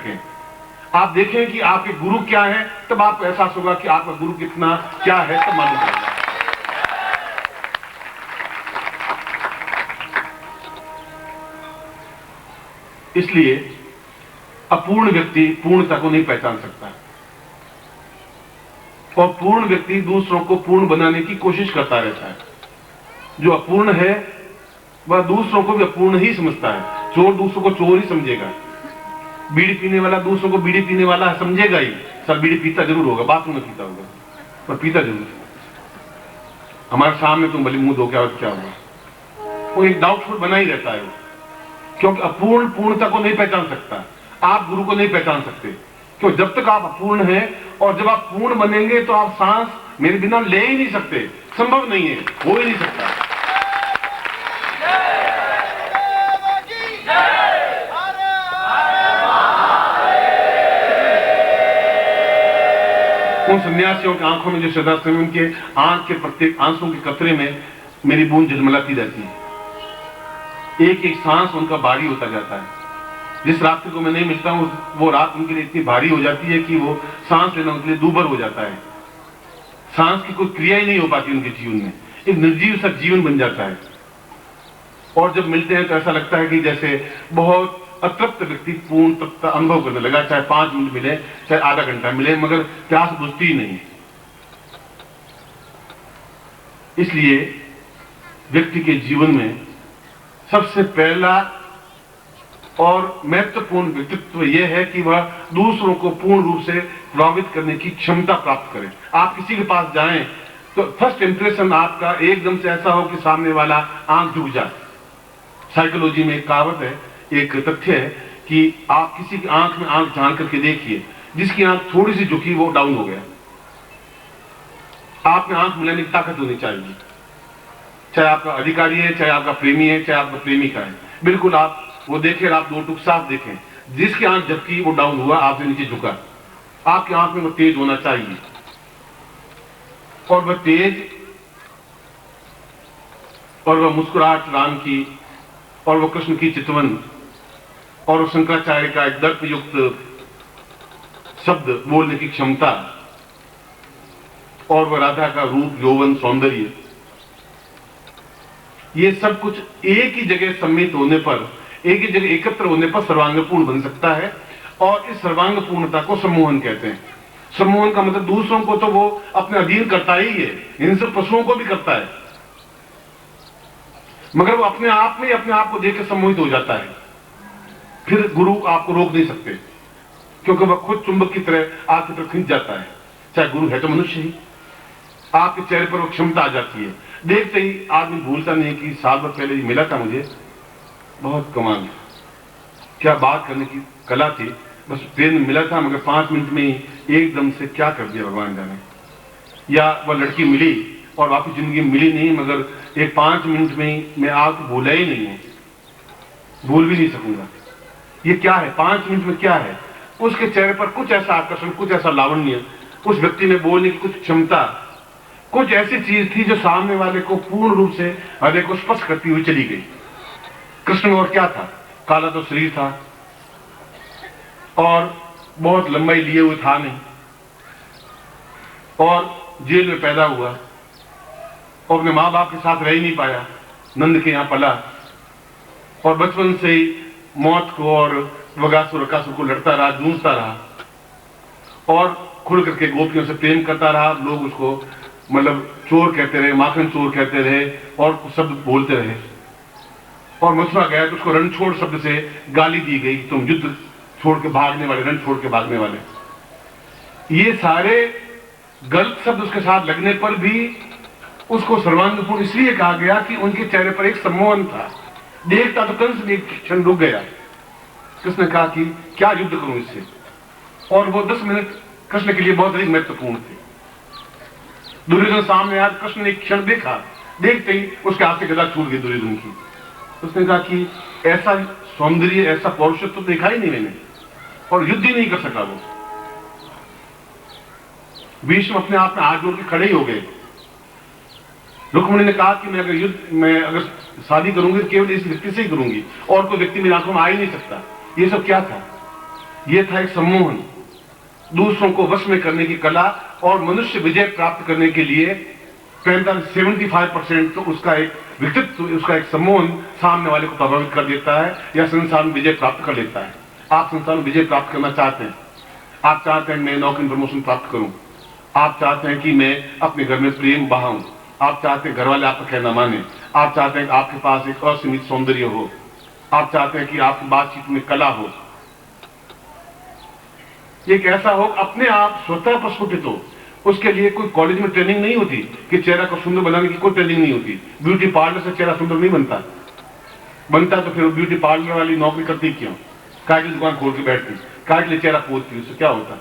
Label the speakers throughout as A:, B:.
A: सकें। आप देखें कि आपके गुरु क्या है, तब आपको एहसास होगा कि आपका गुरु कितना क्या है, तब मालूम पड़ेगा। इसलिए अपूर्ण व्यक्ति पूर्णता को नहीं पहचान सकता, और पूर्ण व्यक्ति दूसरों को पूर्ण बनाने की कोशिश करता रहता है। जो अपूर्ण है वह दूसरों को भी अपूर्ण ही समझता है। चोर दूसरों को चोर ही समझेगा, बीड़ी पीने वाला दूसरों को बीड़ी पीने वाला समझेगा ही। सर बीड़ी पीता जरूर होगा, बाथरूम में पीता होगा, पर पीता जरूर। हमारे सामने तुम भले मुंह धो के और क्या होगा, वो एक डाउटफुल बना ही रहता है वो, क्योंकि अपूर्ण पूर्णता को नहीं पहचान सकता। आप गुरु को नहीं पहचान सकते, क्यों? जब तक आप अपूर्ण हैं, और जब आप पूर्ण बनेंगे तो आप सांस मेरे बिना ले ही नहीं सकते, संभव नहीं है, हो ही नहीं सकता। उन सन्यासियों की आंखों में जो श्रद्धा से उनके आंख के प्रत्येक आंसू के कतरे में मेरी बूंद झलमलाती रहती है। एक एक सांस उनका भारी होता जाता है। जिस रात्रि को मैं नहीं मिलता हूं, वो रात उनके लिए इतनी भारी हो जाती है कि वो सांस लेना उनके लिए दूभर हो जाता है। सांस की कोई क्रिया ही नहीं हो पाती उनके जीवन में, एक निर्जीव सा जीवन बन जाता है। और जब मिलते हैं तो ऐसा लगता है कि जैसे बहुत अतृप्त व्यक्ति पूर्ण तृप्त अनुभव करने लगा, चाहे 5 मिनट मिले, चाहे आधा घंटा मिले, मगर प्यास बुझती ही नहीं। इसलिए व्यक्ति के जीवन में सबसे पहला और महत्वपूर्ण व्यक्तित्व यह है कि वह दूसरों को पूर्ण रूप से प्रभावित करने की क्षमता प्राप्त करे। आप किसी के पास जाएं तो फर्स्ट इंप्रेशन आपका एकदम से ऐसा हो कि सामने वाला आंख झुक जाए। साइकोलॉजी में एक कहावत है, एक तथ्य है कि आप किसी की आंख में आंख झांक करके देखिए, जिसकी आंख थोड़ी सी झुकी वो डाउन हो गया। आप में आंख मिलाने की ताकत होनी चाहिए, चाहे आपका अधिकारी है, चाहे आपका प्रेमी है, चाहे आपका प्रेमिका है। बिल्कुल आप वो देखें, आप दो टुक साफ देखें, जिसकी आंख झपकी वो डाउन हुआ, आपसे नीचे झुका। आपकी आंख में वो तेज होना चाहिए, और वह तेज और वह मुस्कुराहट राम की, और वो कृष्ण की चितवन, और वो शंकराचार्य का एक दर्प युक्त शब्द बोलने की क्षमता, और वह राधा का रूप यौवन सौंदर्य, ये सब कुछ एक ही जगह सम्मिलित होने पर, एक ही जगह एकत्र होने पर सर्वांगपूर्ण बन सकता है। और इस सर्वांग पूर्णता को सम्मोहन कहते हैं। सम्मोहन का मतलब दूसरों को तो वो अपने अधीन करता ही है, इनसे पशुओं को भी करता है, मगर वो अपने आप में अपने आप को देखकर सम्मोहित हो जाता है। फिर गुरु आपको रोक नहीं सकते, क्योंकि वह खुद चुंबक की तरह आपकी तरफ खींच जाता है। चाहे गुरु है तो मनुष्य ही, आपके चेहरे पर वो क्षमता आ जाती है। देखते ही आदमी भूलता नहीं कि साल भर पहले मिला था मुझे, बहुत कमाल, क्या बात करने की कला थी। बस ट्रेन में मिला था, मगर 5 मिनट में ही एकदम से क्या कर दिया भगवान जाने। या वह लड़की मिली और वापस जिंदगी मिली नहीं, मगर एक 5 मिनट में ही मैं आपको भूला ही नहीं हूं, भूल भी नहीं सकूंगा। ये क्या है? 5 मिनट में क्या है? उसके चेहरे पर कुछ ऐसा आकर्षण, कुछ ऐसा लावण्य, उस व्यक्ति में बोलने की कुछ क्षमता, कुछ ऐसी चीज थी जो सामने वाले को पूर्ण रूप से हृदय को स्पर्श करती हुई चली गई। कृष्ण में और क्या था? काला तो शरीर था, और बहुत लंबाई लिए हुए था नहीं, और जेल में पैदा हुआ, और अपने मां बाप के साथ रह ही नहीं पाया, नंद के यहां पला, और बचपन से ही मौत को और वगासुर रकासुर को लड़ता रहा, जूझता रहा, और खुल करके गोपियों से प्रेम करता रहा। लोग उसको मतलब चोर कहते रहे, माखन चोर कहते रहे, और कुछ शब्द बोलते रहे। और मथुरा गया तो उसको रणछोड़ शब्द से गाली दी गई, तुम युद्ध छोड़ के भागने वाले, रण छोड़ के भागने वाले। ये सारे गलत शब्द उसके साथ लगने पर भी उसको सर्वांगपूर्ण इसलिए कहा गया कि उनके चेहरे पर एक सम्मोहन था। देखता तो कंस भी एक क्षण रुक गया। कृष्ण ने कहा कि क्या युद्ध करूं इससे, और वो 10 मिनट कृष्ण के लिए बहुत अधिक महत्वपूर्ण थे। दुर्योधन सामने आया, कृष्ण ने एक क्षण देखा, देखते ही उसके हाथ से गदा छूट गई दुर्योधन की। उसने कहा कि ऐसा सौंदर्य, ऐसा पौरुषत्व तो देखा ही नहीं मैंने, और युद्ध ही नहीं कर सका वो। भीष्म अपने आप में हाथ जोड़ के खड़े ही हो गए। रुक्मिणी ने कहा कि मैं अगर शादी करूंगी तो केवल इस व्यक्ति से ही करूंगी, और कोई व्यक्ति मेरी आंखों में आ ही नहीं सकता। ये सब क्या था? ये था एक सम्मोहन, दूसरों को वश में करने की कला। और मनुष्य विजय प्राप्त करने के लिए 75% तो उसका एक व्यक्तित्व, उसका एक सम्मोहन सामने वाले को प्रभावित कर देता है या संसार में विजय प्राप्त कर लेता है। आप संसार में विजय प्राप्त करना चाहते हैं, आप चाहते हैं मैं नौकरी प्रमोशन प्राप्त करूं, आप चाहते हैं कि मैं अपने घर में प्रेम बहाऊं, आप चाहते हैं घर वाले आपका कहना माने, आप चाहते हैं कि आपके पास एक असीमित सौंदर्य हो, आप चाहते हैं कि आपकी बातचीत में कला हो, एक ऐसा हो अपने आप स्वतः प्रस्फुटित हो। उसके लिए कोई कॉलेज में ट्रेनिंग नहीं होती कि चेहरा को सुंदर बनाने की कोई ट्रेनिंग नहीं होती। ब्यूटी पार्लर से चेहरा सुंदर नहीं बनता, बनता तो फिर ब्यूटी पार्लर वाली नौकरी करती क्यों? काय की दुकान खोल के बैठती, काय के लिए चेहरा पोतती, उससे क्या होता?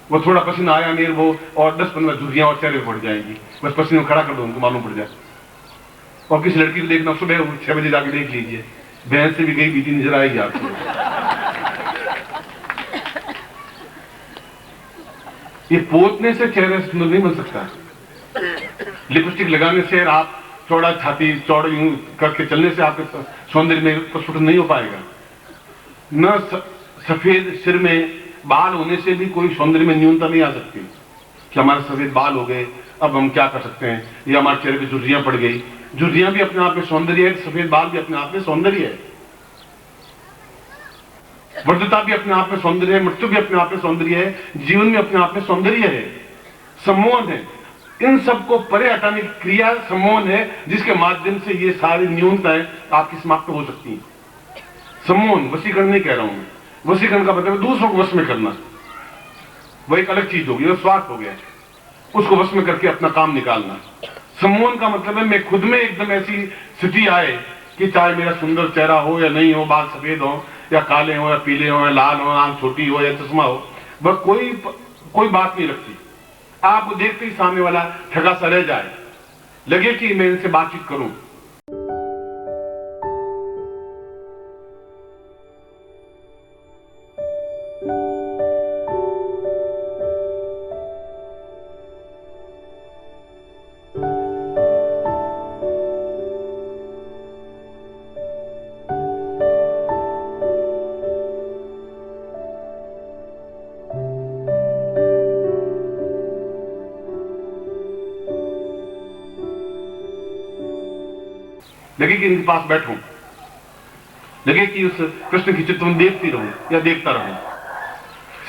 A: वो थोड़ा पसीना आया नहीं वो और 10-15 झुर्रियां और चेहरे पड़ जाएंगी, बस पसीने खड़ा कर दो उनको मालूम पड़ जाए। और किसी लड़की को देखना सुबह 6 बजे जाके देख लीजिए, बहन से भी गई बीती नजर आएगी आपको। ये पोतने से चेहरा सुंदर नहीं बन सकता। लिपस्टिक लगाने से आप चौड़ा छाती चौड़ा यूं करके चलने से आपके सौंदर्य में प्रस्फुट नहीं हो पाएगा। न सफेद सिर में बाल होने से भी कोई सौंदर्य में न्यूनता नहीं आ सकती कि हमारे सफेद बाल हो गए अब हम क्या कर सकते हैं, या हमारे चेहरे पे झुर्रियां पड़ गई। झुर्रियां भी अपने आप में सौंदर्य है, सफेद बाल भी अपने आप में सौंदर्य है, वृद्धता भी अपने आप में सौंदर्य है, मृत्यु भी अपने आप में सौंदर्य है, जीवन में अपने आप में सौंदर्य है, सम्मोहन है। इन सबको परे हटाने की क्रिया सम्मोहन है, जिसके माध्यम से ये सारी न्यूनताएं आपकी समाप्त हो सकती हैं। सम्मोहन, वशीकरण नहीं कह रहा हूं मैं। वशीकरण का मतलब दूसरों को वश में करना, वो एक अलग चीज होगी, वो स्वार्थ हो गया, उसको वश में करके अपना काम निकालना। सम्मोहन का मतलब है मैं खुद में एकदम ऐसी स्थिति आए कि चाहे मेरा सुंदर चेहरा हो या नहीं हो, बाल सफेद हो या काले हो या पीले हो या लाल हो, आंख छोटी हो या चश्मा हो, वह कोई बात नहीं रखती। आपको देखते ही सामने वाला ठगा सा रह जाए, लगे कि मैं इनसे बातचीत करूं। लगे कि इनके पास बैठूं, लगे कि उस कृष्ण की चित्र में देखती रहूं या देखता रहूं।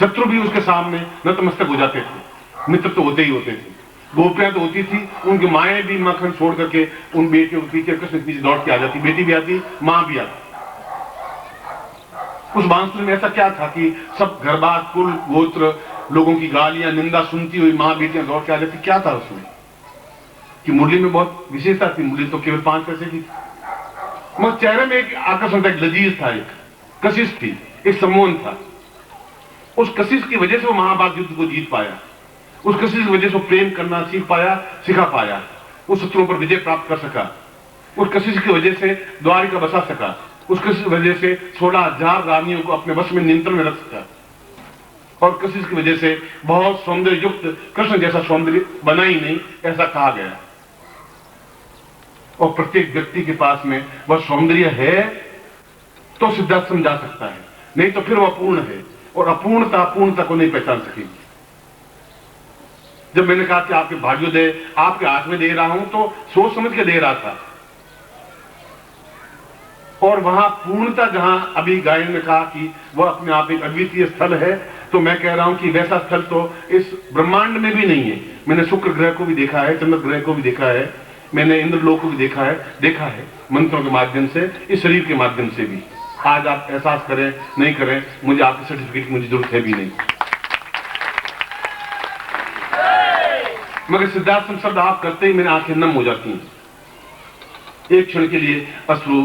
A: शत्रु भी उसके सामने नतमस्तक हो जाते थे, मित्र तो होते ही होते थे, गोपियां तो होती थी, उनकी माएं भी मक्खन छोड़ करके उन बेटियों के पीछे कृष्ण के पीछे दौड़ के आ जाती, बेटी भी आती, मां भी आती। उस बांसुरी में ऐसा क्या था कि सब घर बार कुल गोत्र लोगों की गालियां निंदा सुनती हुई मां बेटियां दौड़ के आ जाती? क्या था उसमें कि मुरली में बहुत विशेषता थी? मुरली तो केवल 5 पैसे की, मगर चेहरे में एक आकर्षण था, एक लजीज था, एक कशिश थी, एक सम्मोहन था। उस कशिश की वजह से वो महाभारत युद्ध को जीत पाया, उस कशिश की वजह से वो प्रेम करना सीख पाया, सिखा पाया, उस शत्रुओं पर विजय प्राप्त कर सका, उस कशिश की वजह से द्वारिका बसा सका, उस कशिश की वजह से 16,000 रानियों को अपने वश में नियंत्रण में रख सका, और कशिश की वजह से बहुत सौंदर्य युक्त कृष्ण जैसा सौंदर्य बना ही नहीं, ऐसा कहा गया। और प्रत्येक व्यक्ति के पास में वह सौंदर्य है तो सिद्धार्थ समझा सकता है, नहीं तो फिर वह अपूर्ण है, और अपूर्णता पूर्णता को नहीं पहचान सकेगी। जब मैंने कहा कि आपके भाग्योदय आपके हाथ में दे रहा हूं, तो सोच समझ के दे रहा था। और वहां पूर्णता, जहां अभी गायन में कहा कि वह अपने आप एक अद्वितीय स्थल है, तो मैं कह रहा हूं कि वैसा स्थल तो इस ब्रह्मांड में भी नहीं है। मैंने शुक्र ग्रह को भी देखा है, चंद्र ग्रह को भी देखा है, मैंने इंद्रलोक को भी देखा है मंत्रों के माध्यम से, इस शरीर के माध्यम से भी। आज आप एहसास करें नहीं करें, मुझे आपके सर्टिफिकेट की मुझे जरूरत है भी नहीं। मगर सिद्धार्थ शब्द आप करते ही मेरी आंखें नम हो जाती हैं, एक क्षण के लिए अश्रु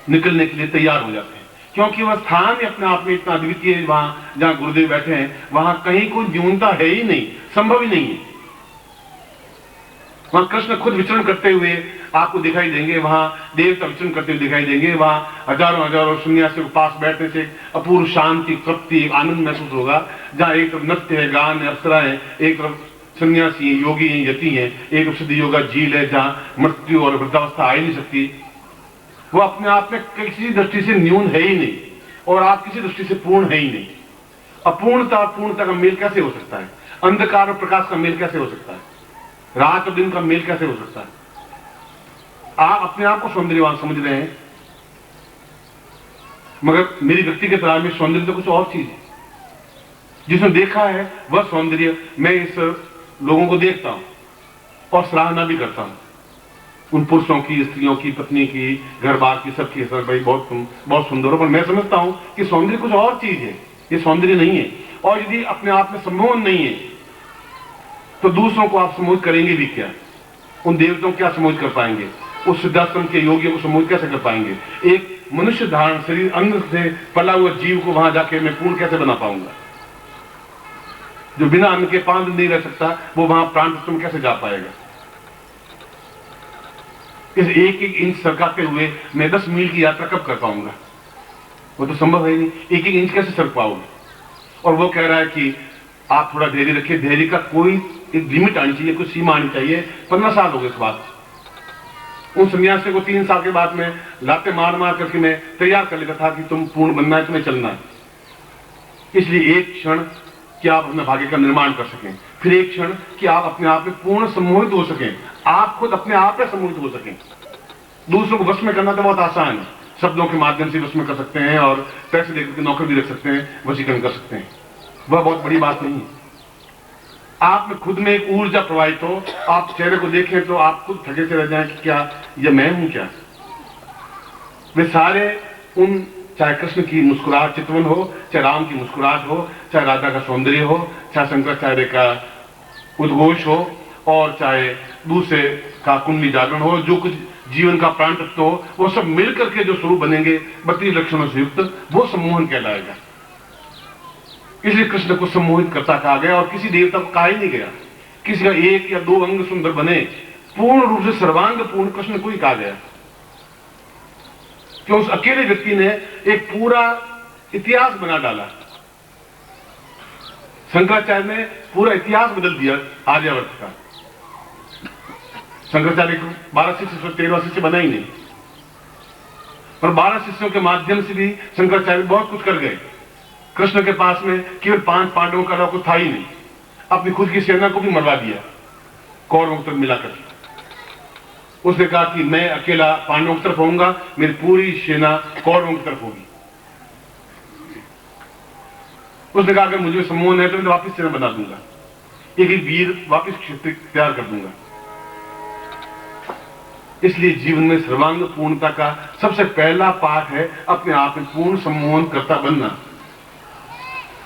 A: निकलने के लिए तैयार हो जाते हैं, क्योंकि वह स्थान ही अपने आप में इतना अद्वितीय है। वहां जहां गुरुदेव बैठे हैं वहां कहीं कोई न्यूनता है ही नहीं, संभव ही नहीं है। वहां कृष्ण खुद विचरण करते हुए आपको दिखाई देंगे, वहां देवता विचरण करते हुए दिखाई देंगे, वहां हजारों हजारों सन्यासियों के पास बैठने से अपूर्व शांति, तृप्ति, आनंद महसूस होगा। जहां एक तरफ नृत्य है, गान है, अप्सरा है, एक तरफ सन्यासी है, योगी है, यति है, एक तरफ सिद्ध योगा झील है, जहां मृत्यु और वृद्धावस्था आ ही नहीं सकती। वो अपने आप में किसी दृष्टि से न्यून है ही नहीं, और आप किसी दृष्टि से पूर्ण है ही नहीं। अपूर्णता और पूर्णता का मेल कैसे हो सकता है? अंधकार और प्रकाश का मेल कैसे हो सकता है? रात और दिन का मेल कैसे हो सकता है? आप अपने आप को सौंदर्यवान समझ रहे हैं, मगर मेरी व्यक्तिगत राय में सौंदर्य तो कुछ और चीज है। जिसने देखा है वह सौंदर्य मैं इस लोगों को देखता हूं और सराहना भी करता हूं, उन पुरुषों की, स्त्रियों की, पत्नी की, घर बार की, सबकी। सर भाई बहुत सुंदर हो, पर मैं समझता हूं कि सौंदर्य कुछ और चीज है, ये सौंदर्य नहीं है। और यदि अपने आप में सम्मोहन नहीं है तो दूसरों को आप सम्मोहित करेंगे भी क्या? उन देवताओं को क्या सम्मोहित कर पाएंगे? उस सिद्धाश्रम के योगियों को सम्मोहित कैसे कर पाएंगे? एक मनुष्य धारण शरीर अन्न से पला हुआ जीव को वहां जाके मैं पूर्ण कैसे बना पाऊंगा? जो बिना अन्न के 5 दिन नहीं रह सकता, वो वहां प्राण तत्व में कैसे जा पाएगा? इस एक इंच सरकाते हुए मैं 10 मील की यात्रा कब कर पाऊंगा? वो तो संभव है नहीं। एक इंच कैसे सर पाओगे? और वो कह रहा है कि आप थोड़ा धैर्य रखिए। धैर्य का कोई एक लिमिट आनी चाहिए, कोई सीमा आनी चाहिए। 15 साल हो गए इस बात। उन सन्यासी को 3 साल के बाद में लाते मार मार करके मैं तैयार कर लेता था कि तुम पूर्ण बनना है, तुम्हें चलना है। इसलिए एक क्षण कि आप अपने भाग्य का निर्माण कर सकें, फिर एक क्षण कि आप अपने आप में पूर्ण सम्मोहित हो सकें, आप खुद अपने आप में सम्मोहित हो सकें। दूसरों को वश में करना तो बहुत आसान है, शब्दों के माध्यम से वश में कर सकते हैं और पैसे देकर के नौकर भी रख सकते हैं, वशीकरण कर सकते हैं। वह बहुत बड़ी बात नहीं है। आप में खुद में एक ऊर्जा प्रवाहित हो, आप चेहरे को देखें तो आप खुद थके से रह जाएं कि क्या ये मैं हूं क्या? वे सारे उन, चाहे कृष्ण की मुस्कुराहट चितवन हो, चाहे राम की मुस्कुराहट हो, चाहे राधा का सौंदर्य हो, चाहे शंकराचार्य का उद्घोष हो, और चाहे दूसरे का कुंडली जागरण हो, जो कुछ जीवन का प्राण तत्व हो, वो सब मिलकर के जो स्वरूप बनेंगे 32 लक्षणों से युक्त, वो सम्मोहन कहलाएगा। इसलिए कृष्ण को सम्मोहित करता कहा गया और किसी देवता को कहा ही नहीं गया। किसी का 1 या 2 अंग सुंदर बने, पूर्ण रूप से सर्वांग पूर्ण कृष्ण को ही कहा गया। कि उस अकेले व्यक्ति ने एक पूरा इतिहास बना डाला। शंकराचार्य ने पूरा इतिहास बदल दिया आर्यावर्त का। शंकराचार्य को 12 शिष्य 13 शिष्य बना ही नहीं, पर 12 शिष्यों के माध्यम से भी शंकराचार्य बहुत कुछ कर गए। कृष्ण के पास में केवल 5 पांडवों का अलावा कुछ था ही नहीं, अपनी खुद की सेना को भी मरवा दिया कौरवों तक मिलाकर। उसने कहा कि मैं अकेला पांडवों की तरफ होऊंगा, मेरी पूरी सेना कौरवों की तरफ होगी। उसने कहा अगर मुझे सम्मोहन है तो मैं वापिस सेना बना दूंगा, एक वीर वापिस क्षेत्र तैयार कर दूंगा। इसलिए जीवन में सर्वांग पूर्णता का सबसे पहला पाठ है अपने आप में पूर्ण सम्मोहन करता बनना,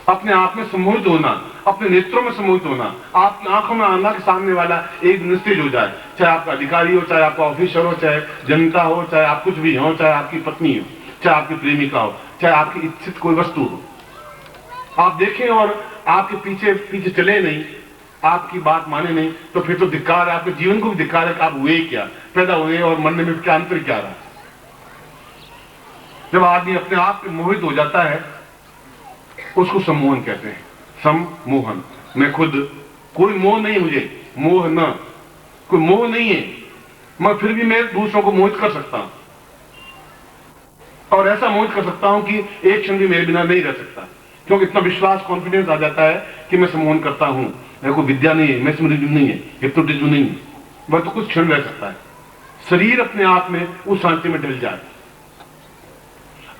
A: अपने आप में सम्मोहित होना, अपने नेत्रों में सम्मोहित होना। आपकी आंखों में आना कि सामने वाला एक निस्तेज हो जाए, चाहे आपका अधिकारी हो, चाहे आपका ऑफिसर हो, चाहे जनता हो, चाहे आप कुछ भी हो, चाहे आपकी पत्नी हो, चाहे आपकी प्रेमिका हो, चाहे आपकी इच्छित कोई वस्तु हो। आप देखें और आपके पीछे पीछे चले नहीं, आपकी बात माने नहीं, तो फिर तो धिक्कार है, आपके जीवन को भी धिक्कार है कि आप हुए क्या, पैदा हुए और मरने में क्या अंतर क्या रहा। जब आदमी अपने आप में मोहित हो जाता है उसको सम्मोहन कहते हैं। सम्मोहन, मैं खुद, कोई मोह नहीं, मुझे मोह न, कोई मोह नहीं है, मैं फिर भी मैं दूसरों को मोहित कर सकता हूं, और ऐसा मोहित कर सकता हूं कि एक क्षण भी मेरे बिना नहीं रह सकता, क्योंकि इतना विश्वास, कॉन्फिडेंस आ जाता है कि मैं सम्मोहन करता हूं। मेरे को विद्या नहीं है, मैस्मरिज्म नहीं है, हिप्नोटिज्म नहीं है, वह तो कुछ क्षण रह सकता है। शरीर अपने आप में उस सांचे में ढल जाए,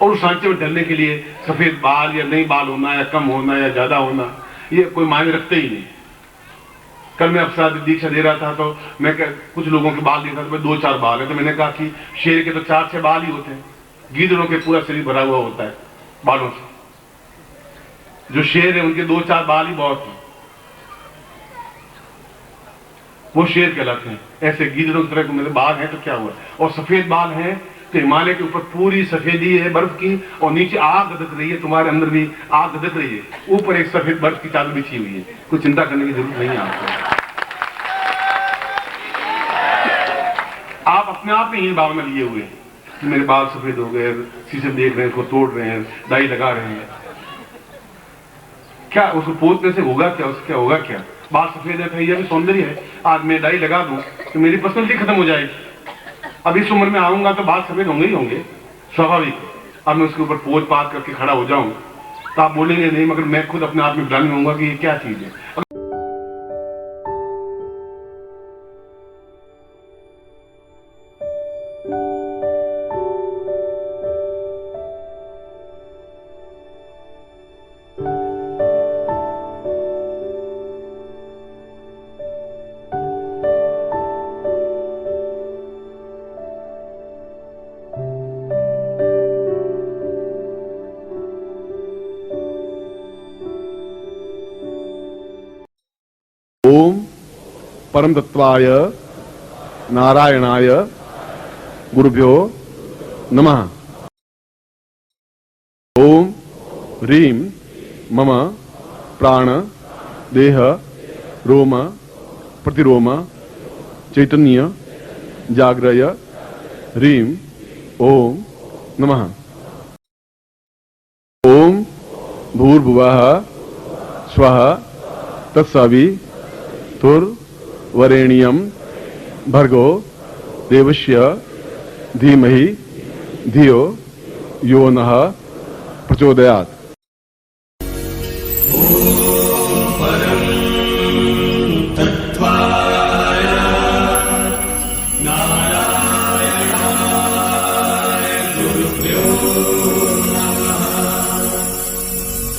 A: और उस सांचे में ढलने के लिए सफेद बाल या नहीं बाल होना या कम होना या ज्यादा होना ये कोई मायने रखते ही नहीं। कल मैं अफसर दीक्षा दे रहा था तो मैं कुछ लोगों के बाल देखा, तो मैं 2-4 बाल है, तो मैंने कहा कि शेर के तो 4-6 बाल ही होते हैं, गीदड़ों के पूरा शरीर भरा हुआ होता है बालों से। जो शेर है उनके 2-4 बाल ही बहुत हैं, वो शेर कहलाते हैं। ऐसे गीदड़ों की तरह को मेरे बाल हैं तो क्या हुआ, और सफेद बाल हैं तो हिमालय के ऊपर पूरी सफेदी है बर्फ की, और नीचे आग धधक रही है, तुम्हारे अंदर भी आग धधक रही है, ऊपर एक सफेद बर्फ की चादर बिछी हुई है। कोई चिंता करने की जरूरत नहीं है आपको। आप अपने आप में ही भावना लिए हुए हैं कि मेरे बाल सफेद हो गए, शीशे देख रहे हैं, उसको तोड़ रहे हैं, डाई लगा रहे हैं। क्या उसको पोतने से होगा क्या, उससे क्या होगा क्या? बाल सफेद है, यह भी सौंदर्य है। आज मैं डाई लगा दूं तो मेरी पर्सनलिटी खत्म हो जाएगी। अब इस उम्र में आऊंगा तो बाल सफेद होंगे ही होंगे, स्वाभाविक। अब मैं उसके ऊपर पोज पात करके खड़ा हो जाऊं तो आप बोलेंगे नहीं, मगर मैं खुद अपने आप में ग्लानि होऊंगा कि ये क्या चीज है।
B: ओम परम तत्वाय नारायणाय गुरुभ्यो नमः। ओम ह्रीं मम प्राण देह रोम प्रतिरोम चैतन्य जाग्रय ह्रीं ओम नमः। ओम भूर्भुवः स्वः तत्सवितुर्वरेण्यं भर्गो देवस्य धीमहि धियो यो नः प्रचोदयात्।